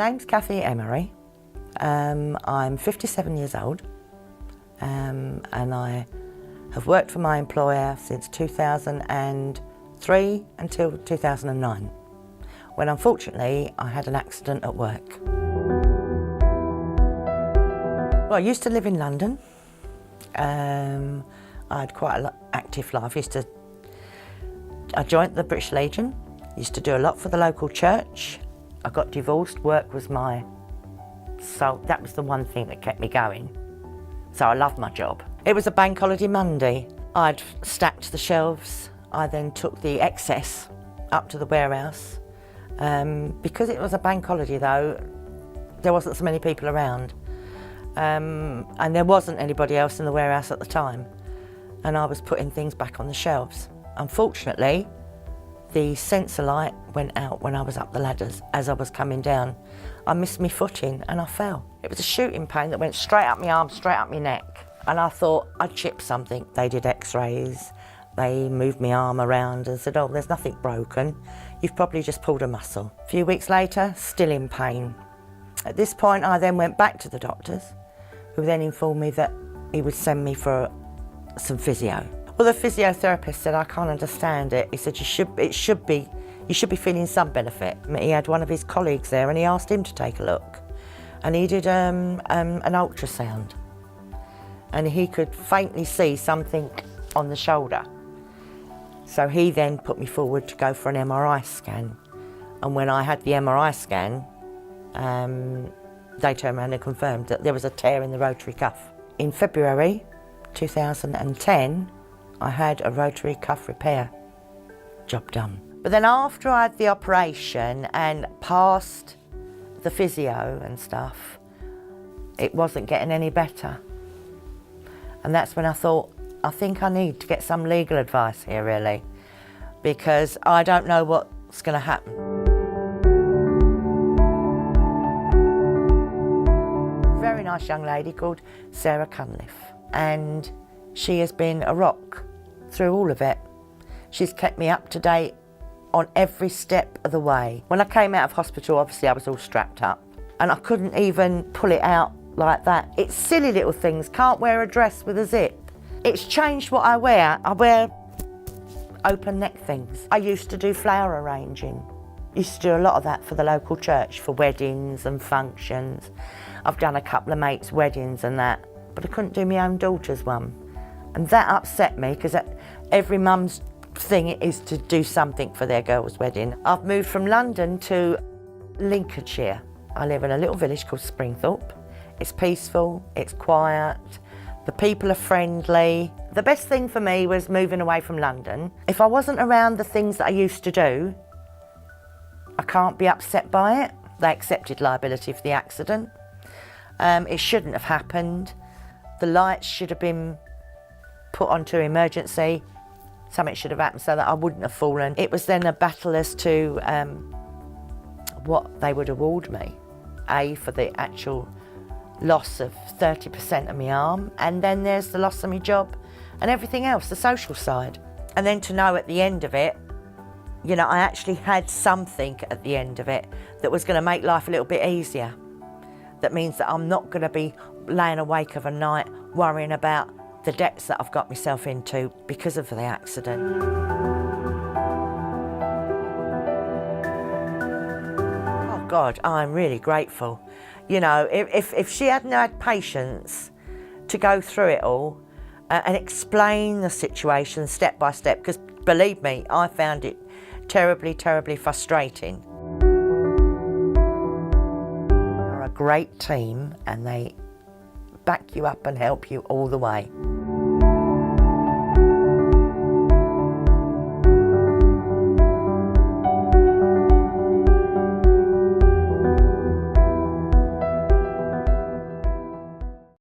name's Kathy Emery. I'm 57 years old and I have worked for my employer since 2003 until 2009, when unfortunately I had an accident at work. Well, I used to live in London. I had quite an active life. I joined the British Legion, used to do a lot for the local church. I got divorced, work was so that was the one thing that kept me going. So I loved my job. It was a bank holiday Monday. I'd stacked the shelves. I then took the excess up to the warehouse. Because it was a bank holiday though, there wasn't so many people around. And there wasn't anybody else in the warehouse at the time. And I was putting things back on the shelves. Unfortunately, the sensor light went out when I was up the ladders as I was coming down. I missed my footing and I fell. It was a shooting pain that went straight up my arm, straight up my neck. And I thought I'd chipped something. They did x-rays, they moved my arm around and said, oh, there's nothing broken. You've probably just pulled a muscle. A few weeks later, still in pain. At this point, I then went back to the doctors, who then informed me that he would send me for some physio. Well, the physiotherapist said, I can't understand it. He said, you should be feeling some benefit. He had one of his colleagues there and he asked him to take a look. And he did an ultrasound. And he could faintly see something on the shoulder. So he then put me forward to go for an MRI scan. And when I had the MRI scan, they turned around and confirmed that there was a tear in the rotary cuff. In February 2010, I had a rotary cuff repair job done. But then after I had the operation and passed the physio and stuff, it wasn't getting any better. And that's when I thought, I think I need to get some legal advice here really, because I don't know what's going to happen. Very nice young lady called Sarah Cunliffe, and she has been a rock through all of it. She's kept me up to date on every step of the way. When I came out of hospital, obviously I was all strapped up and I couldn't even pull it out like that. It's silly little things, can't wear a dress with a zip. It's changed what I wear. I wear open neck things. I used to do flower arranging. Used to do a lot of that for the local church, for weddings and functions. I've done a couple of mates' weddings and that, but I couldn't do my own daughter's one. And that upset me, because every mum's thing is to do something for their girl's wedding. I've moved from London to Lincolnshire. I live in a little village called Springthorpe. It's peaceful, it's quiet, the people are friendly. The best thing for me was moving away from London. If I wasn't around the things that I used to do, I can't be upset by it. They accepted liability for the accident. It shouldn't have happened. The lights should have been put onto emergency. Something should have happened so that I wouldn't have fallen. It was then a battle as to what they would award me. For the actual loss of 30% of my arm, and then there's the loss of my job and everything else, the social side. And then to know at the end of it, you know, I actually had something at the end of it that was going to make life a little bit easier. That means that I'm not going to be laying awake of a night worrying about the debts that I've got myself into because of the accident. Oh God, I'm really grateful. You know, if she hadn't had patience to go through it all and explain the situation step by step, because believe me, I found it terribly, terribly frustrating. They're a great team and they back you up and help you all the way.